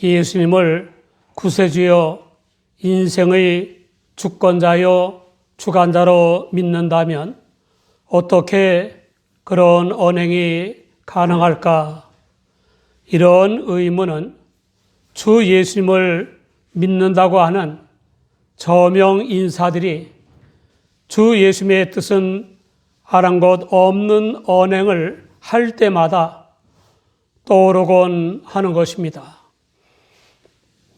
예수님을 구세주여 인생의 주권자여 주관자로 믿는다면 어떻게 그런 언행이 가능할까? 이런 의문은 주 예수님을 믿는다고 하는 저명 인사들이 주 예수님의 뜻은 아랑곳 없는 언행을 할 때마다 떠오르곤 하는 것입니다.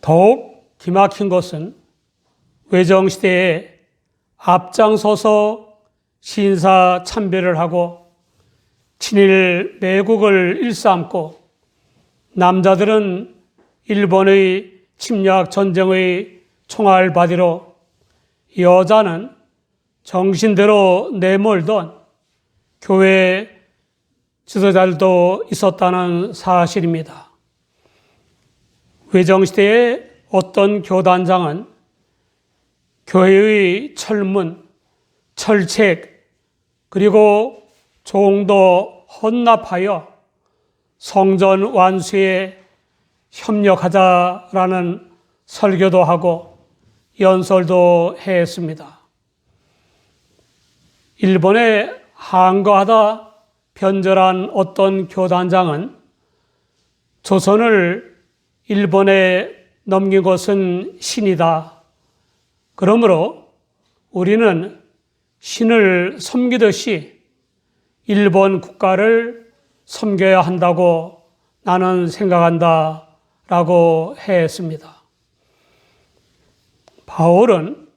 더욱 기막힌 것은 외정시대에 앞장서서 신사 참배를 하고 친일 매국을 일삼고 남자들은 일본의 침략 전쟁의 총알 바디로 여자는 정신대로 내몰던 교회 지도자들도 있었다는 사실입니다. 외정시대의 어떤 교단장은 교회의 철문, 철책, 그리고 종도 헌납하여 성전 완수에 협력하자라는 설교도 하고 연설도 했습니다. 일본에 항거하다 변절한 어떤 교단장은 조선을 일본에 넘긴 것은 신이다. 그러므로 우리는 신을 섬기듯이 일본 국가를 섬겨야 한다고 나는 생각한다 라고 했습니다. 바울은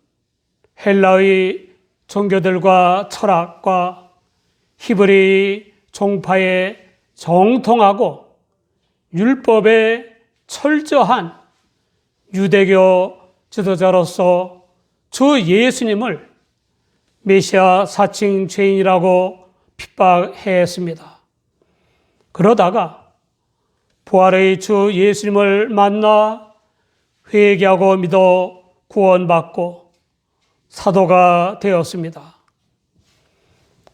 헬라의 종교들과 철학과 히브리 종파에 정통하고 율법에 철저한 유대교 지도자로서 주 예수님을 메시아 사칭 죄인이라고 핍박했습니다. 그러다가 부활의 주 예수님을 만나 회개하고 믿어 구원받고 사도가 되었습니다.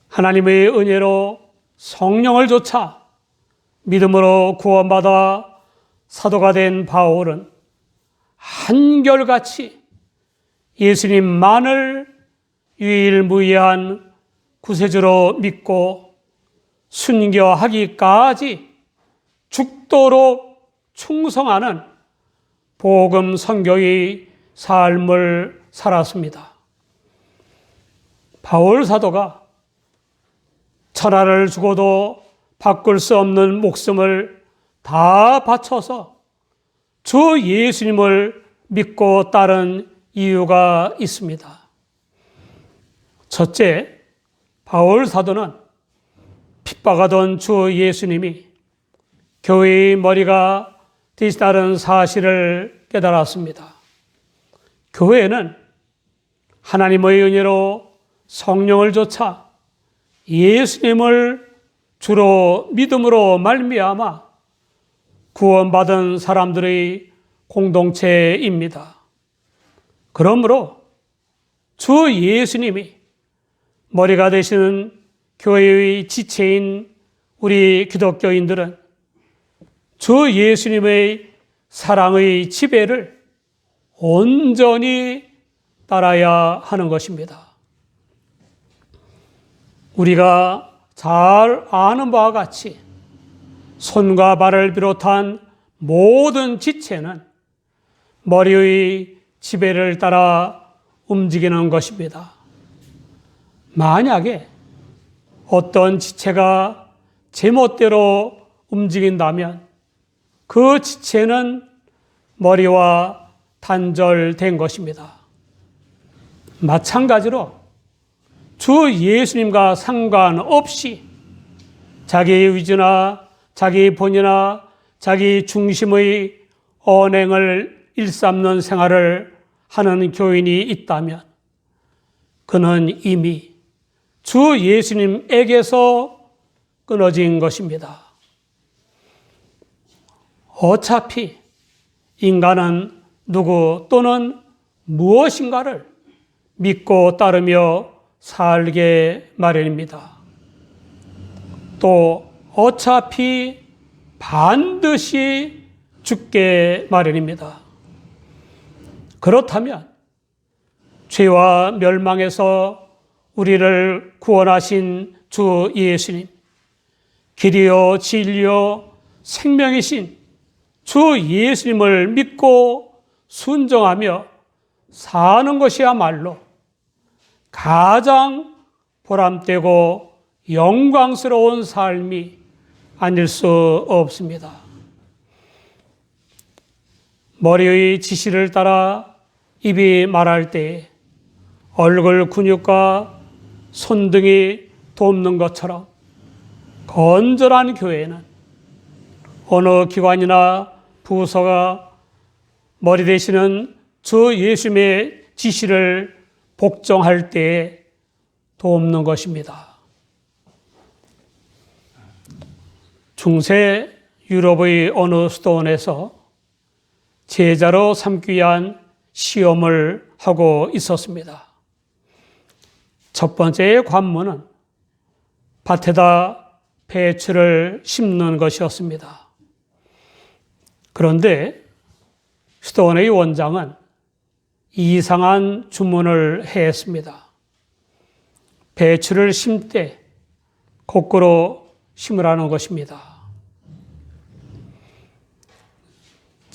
하나님의 은혜로 성령을 좇아 믿음으로 구원받아 사도가 된 바울은 한결같이 예수님만을 유일무이한 구세주로 믿고 순교하기까지 죽도록 충성하는 복음 선교의 삶을 살았습니다. 바울 사도가 천하를 주고도 바꿀 수 없는 목숨을 다 바쳐서 주 예수님을 믿고 따른 이유가 있습니다. 첫째, 바울 사도는 핍박하던 주 예수님이 교회의 머리가 되시다는 사실을 깨달았습니다. 교회는 하나님의 은혜로 성령을 좇아 예수님을 주로 믿음으로 말미암아 구원받은 사람들의 공동체입니다. 그러므로 주 예수님이 머리가 되시는 교회의 지체인 우리 기독교인들은 주 예수님의 사랑의 지배를 온전히 따라야 하는 것입니다. 우리가 잘 아는 바와 같이 손과 발을 비롯한 모든 지체는 머리의 지배를 따라 움직이는 것입니다. 만약에 어떤 지체가 제멋대로 움직인다면 그 지체는 머리와 단절된 것입니다. 마찬가지로 주 예수님과 상관없이 자기 의지나 자기 본의나 자기 중심의 언행을 일삼는 생활을 하는 교인이 있다면 그는 이미 주 예수님에게서 끊어진 것입니다. 어차피 인간은 누구 또는 무엇인가를 믿고 따르며 살게 마련입니다. 또 어차피 반드시 죽게 마련입니다. 그렇다면 죄와 멸망에서 우리를 구원하신 주 예수님, 길이요 진리요 생명이신 주 예수님을 믿고 순종하며 사는 것이야말로 가장 보람되고 영광스러운 삶이 아닐 수 없습니다. 머리의 지시를 따라 입이 말할 때 얼굴 근육과 손등이 돕는 것처럼 건전한 교회는 어느 기관이나 부서가 머리 되시는 주 예수님의 지시를 복종할 때에 돕는 것입니다. 중세 유럽의 어느 수도원에서 제자로 삼기 위한 시험을 하고 있었습니다. 첫 번째 관문은 밭에다 배추를 심는 것이었습니다. 그런데 수도원의 원장은 이상한 주문을 했습니다. 배추를 심때 거꾸로 심으라는 것입니다.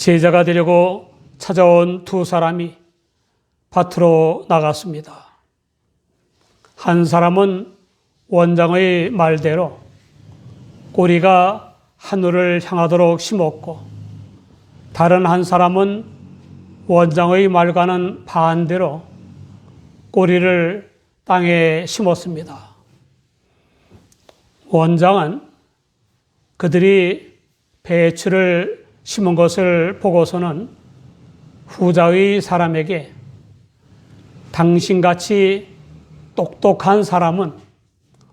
제자가 되려고 찾아온 두 사람이 밭으로 나갔습니다. 한 사람은 원장의 말대로 꼬리가 하늘을 향하도록 심었고, 다른 한 사람은 원장의 말과는 반대로 꼬리를 땅에 심었습니다. 원장은 그들이 배추를 심은 것을 보고서는 후자의 사람에게 당신같이 똑똑한 사람은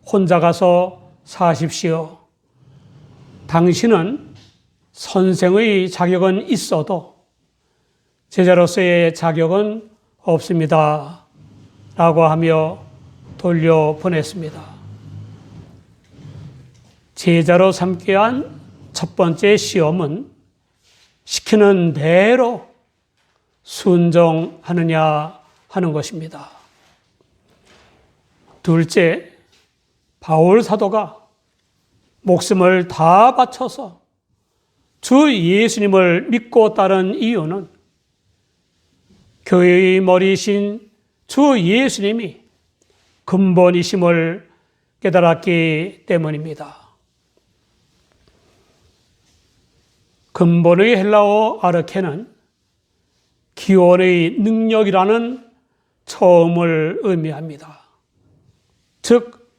혼자 가서 사십시오. 당신은 선생의 자격은 있어도 제자로서의 자격은 없습니다. 라고 하며 돌려보냈습니다. 제자로 삼기 위한 첫 번째 시험은 시키는 대로 순종하느냐 하는 것입니다. 둘째, 바울 사도가 목숨을 다 바쳐서 주 예수님을 믿고 따른 이유는 교회의 머리이신 주 예수님이 근본이심을 깨달았기 때문입니다. 근본의 헬라어 아르케는 기원의 능력이라는 처음을 의미합니다. 즉,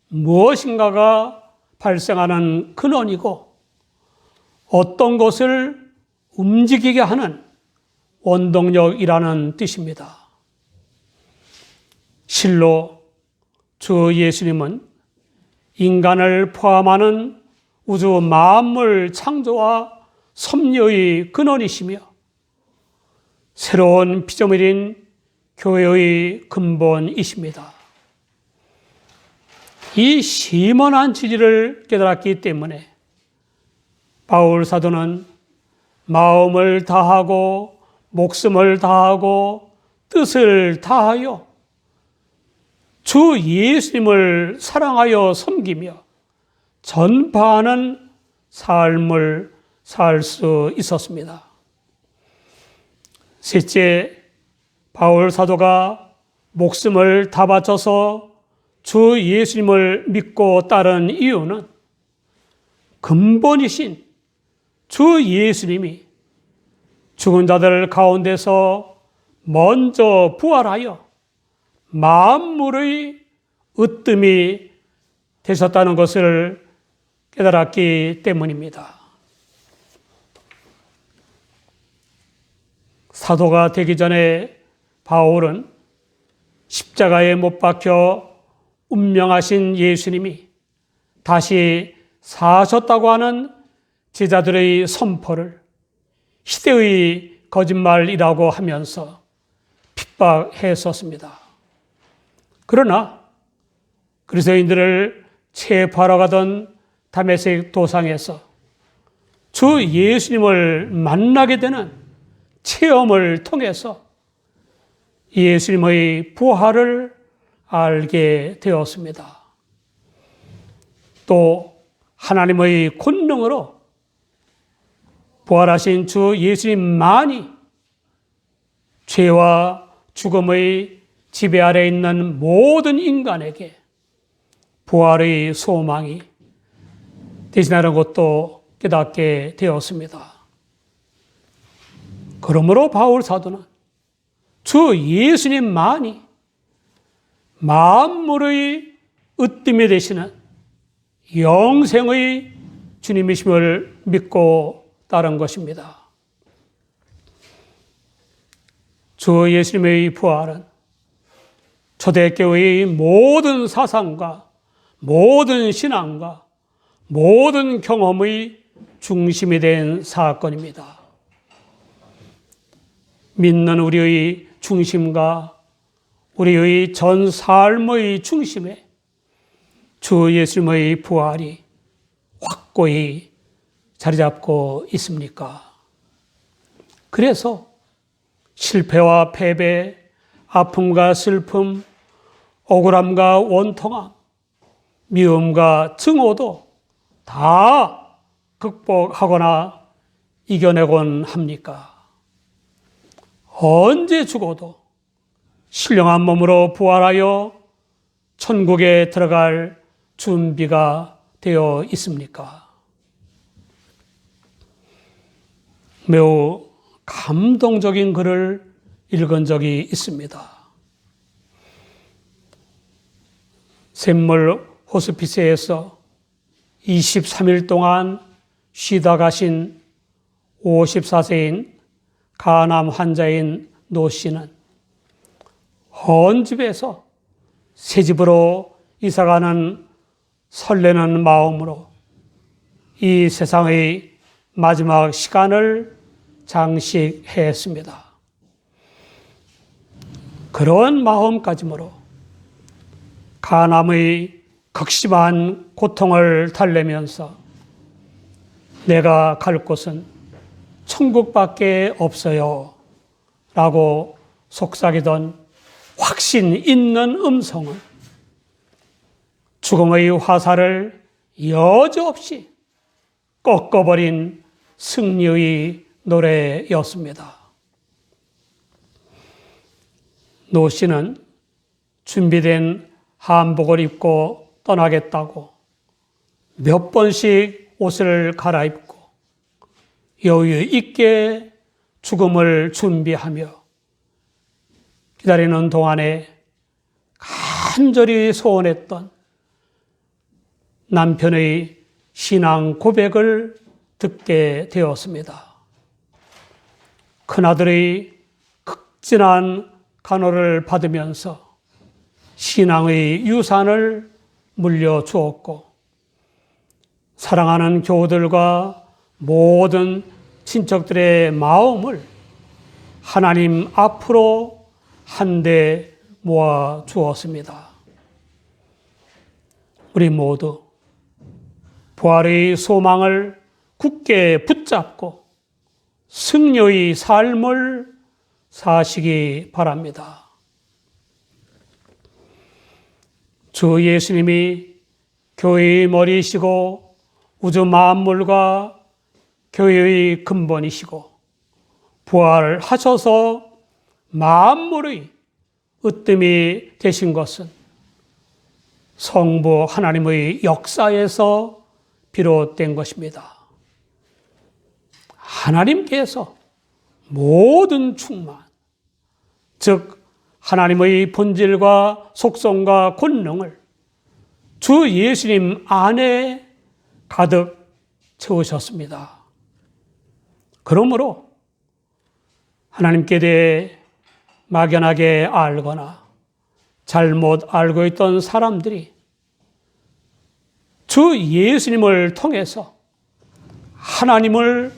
무엇인가가 발생하는 근원이고 어떤 것을 움직이게 하는 원동력이라는 뜻입니다. 실로 주 예수님은 인간을 포함하는 우주 만물 창조와 섭리의 근원이시며 새로운 피조물인 교회의 근본이십니다. 이 심원한 진리를 깨달았기 때문에 바울 사도는 마음을 다하고 목숨을 다하고 뜻을 다하여 주 예수님을 사랑하여 섬기며 전파하는 삶을 살 수 있었습니다. 셋째, 바울 사도가 목숨을 다 바쳐서 주 예수님을 믿고 따른 이유는 근본이신 주 예수님이 죽은 자들 가운데서 먼저 부활하여 만물의 으뜸이 되셨다는 것을 깨달았기 때문입니다. 사도가 되기 전에 바울은 십자가에 못 박혀 운명하신 예수님이 다시 사셨다고 하는 제자들의 선포를 시대의 거짓말이라고 하면서 핍박했었습니다. 그러나 그리스도인들을 체포하러 가던 다메섹 도상에서 주 예수님을 만나게 되는 체험을 통해서 예수님의 부활을 알게 되었습니다. 또 하나님의 권능으로 부활하신 주 예수님만이 죄와 죽음의 지배 아래 있는 모든 인간에게 부활의 소망이 되시나는 것도 깨닫게 되었습니다. 그러므로 바울 사도는 주 예수님만이 만물의 으뜸이 되시는 영생의 주님이심을 믿고 따른 것입니다. 주 예수님의 부활은 초대교회의 모든 사상과 모든 신앙과 모든 경험의 중심이 된 사건입니다. 믿는 우리의 중심과 우리의 전 삶의 중심에 주 예수님의 부활이 확고히 자리 잡고 있습니까? 그래서 실패와 패배, 아픔과 슬픔, 억울함과 원통함, 미움과 증오도 다 극복하거나 이겨내곤 합니까? 언제 죽어도 신령한 몸으로 부활하여 천국에 들어갈 준비가 되어 있습니까? 매우 감동적인 글을 읽은 적이 있습니다. 샘물 호스피스에서 23일 동안 쉬다 가신 54세인 간암 환자인 노 씨는 헌 집에서 새 집으로 이사가는 설레는 마음으로 이 세상의 마지막 시간을 장식했습니다. 그런 마음가짐으로 간암의 극심한 고통을 달래면서 내가 갈 곳은 천국밖에 없어요 라고 속삭이던 확신 있는 음성은 죽음의 화살을 여지없이 꺾어버린 승리의 노래였습니다. 노 씨는 준비된 한복을 입고 떠나겠다고 몇 번씩 옷을 갈아입고 여유 있게 죽음을 준비하며 기다리는 동안에 간절히 소원했던 남편의 신앙 고백을 듣게 되었습니다. 큰아들의 극진한 간호를 받으면서 신앙의 유산을 물려주었고 사랑하는 교우들과 모든 친척들의 마음을 하나님 앞으로 한데 모아 주었습니다. 우리 모두 부활의 소망을 굳게 붙잡고 승려의 삶을 사시기 바랍니다. 주 예수님이 교회의 머리이시고 우주 만물과 교회의 근본이시고 부활하셔서 만물의 으뜸이 되신 것은 성부 하나님의 역사에서 비롯된 것입니다. 하나님께서 모든 충만, 즉 하나님의 본질과 속성과 권능을 주 예수님 안에 가득 채우셨습니다. 그러므로 하나님께 대해 막연하게 알거나 잘못 알고 있던 사람들이 주 예수님을 통해서 하나님을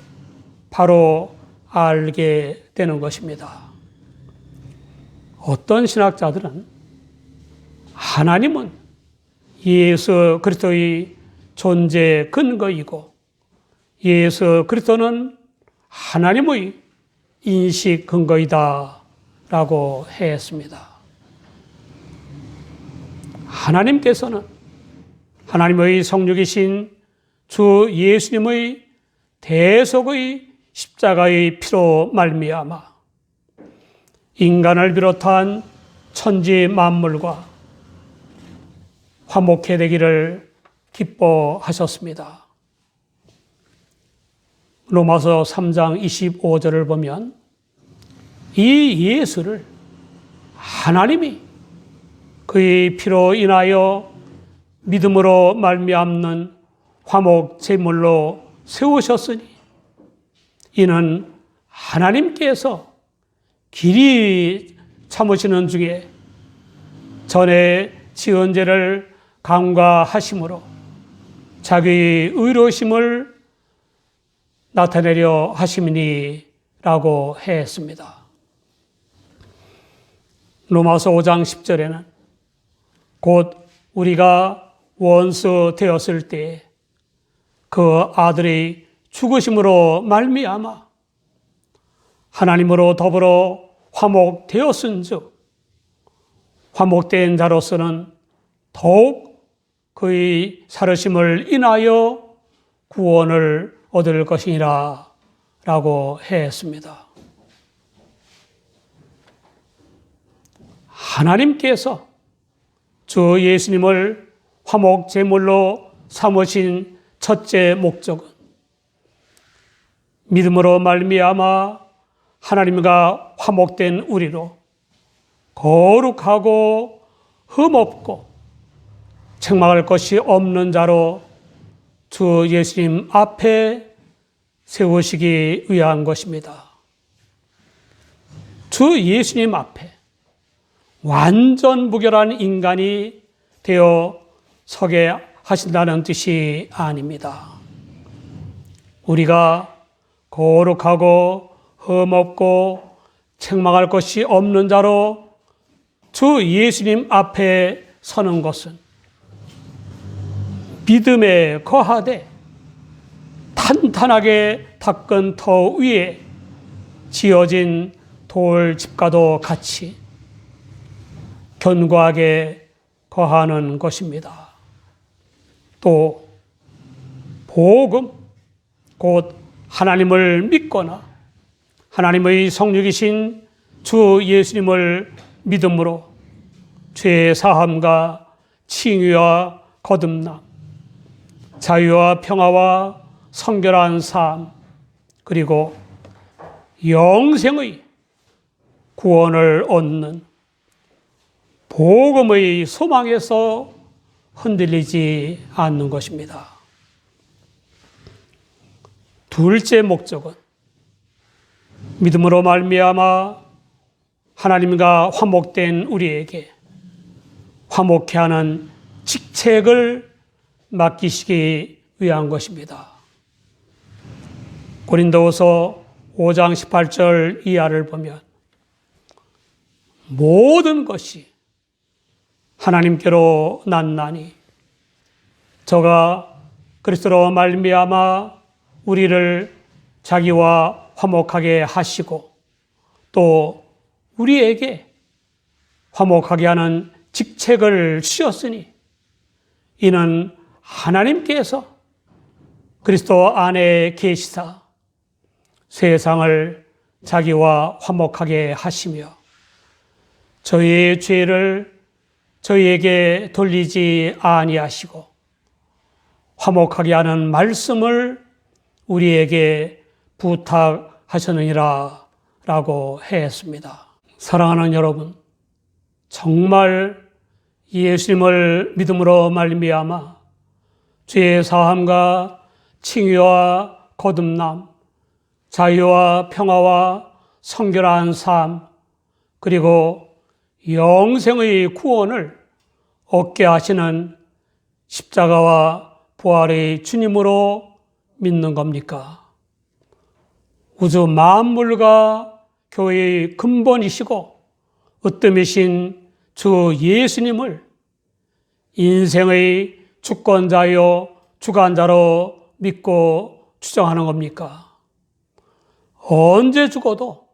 바로 알게 되는 것입니다. 어떤 신학자들은 하나님은 예수 그리스도의 존재 근거이고 예수 그리스도는 하나님의 인식 근거이다 라고 했습니다. 하나님께서는 하나님의 성육이신 주 예수님의 대속의 십자가의 피로 말미암아 인간을 비롯한 천지 만물과 화목해 되기를 기뻐하셨습니다. 로마서 3장 25절을 보면 이 예수를 하나님이 그의 피로 인하여 믿음으로 말미암는 화목 제물로 세우셨으니 이는 하나님께서 길이 참으시는 중에 전에 지은 죄를 간과하심으로 자기의 의로우심을 나타내려 하심이니 라고 했습니다. 로마서 5장 10절에는 곧 우리가 원수 되었을 때 그 아들의 죽으심으로 말미암아 하나님으로 더불어 화목되었은즉 화목된 자로서는 더욱 그의 살으심을 인하여 구원을 얻을 것이니라 라고 했습니다. 하나님께서 주 예수님을 화목 제물로 삼으신 첫째 목적은 믿음으로 말미암아 하나님과 화목된 우리로 거룩하고 흠없고 책망할 것이 없는 자로 주 예수님 앞에 세우시기 위한 것입니다. 주 예수님 앞에 완전 무결한 인간이 되어 서게 하신다는 뜻이 아닙니다. 우리가 거룩하고 흠없고 책망할 것이 없는 자로 주 예수님 앞에 서는 것은 믿음에 거하되 탄탄하게 닦은 터 위에 지어진 돌집과도 같이 견고하게 거하는 것입니다. 또 복음, 곧 하나님을 믿거나 하나님의 성육이신 주 예수님을 믿음으로 죄 사함과 칭의와 거듭남, 자유와 평화와 성결한 삶, 그리고 영생의 구원을 얻는 복음의 소망에서 흔들리지 않는 것입니다. 둘째 목적은 믿음으로 말미암아 하나님과 화목된 우리에게 화목케 하는 직책을 맡기시기 위한 것입니다. 고린도후서 5장 18절 이하를 보면 모든 것이 하나님께로 났나니 저가 그리스도로 말미암아 우리를 자기와 화목하게 하시고 또 우리에게 화목하게 하는 직책을 주셨으니 이는 하나님께서 그리스도 안에 계시사 세상을 자기와 화목하게 하시며 저희의 죄를 저희에게 돌리지 아니하시고 화목하게 하는 말씀을 우리에게 부탁하셨느니라 라고 했습니다. 사랑하는 여러분, 정말 예수님을 믿음으로 말미암아 죄의 사함과 칭의와 거듭남, 자유와 평화와 성결한 삶, 그리고 영생의 구원을 얻게 하시는 십자가와 부활의 주님으로 믿는 겁니까? 우주 만물과 교회의 근본이시고 으뜸이신 주 예수님을 인생의 주권자요 주관자로 믿고 주장하는 겁니까? 언제 죽어도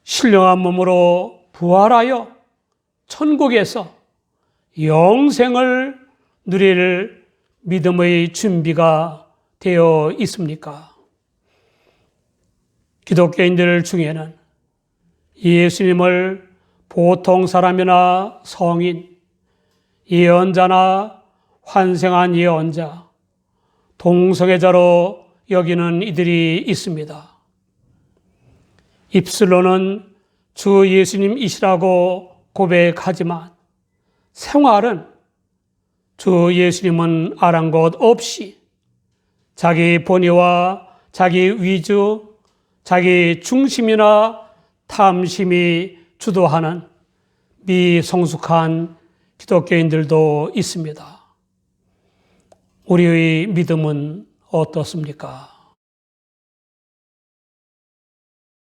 신령한 몸으로 부활하여 천국에서 영생을 누릴 믿음의 준비가 되어 있습니까? 기독교인들 중에는 예수님을 보통 사람이나 성인, 예언자나 환생한 예언자, 동성애자로 여기는 이들이 있습니다. 입술로는 주 예수님이시라고 고백하지만 생활은 주 예수님은 아랑곳 없이 자기 본의와 자기 위주, 자기 중심이나 탐심이 주도하는 미성숙한 기독교인들도 있습니다. 우리의 믿음은 어떻습니까?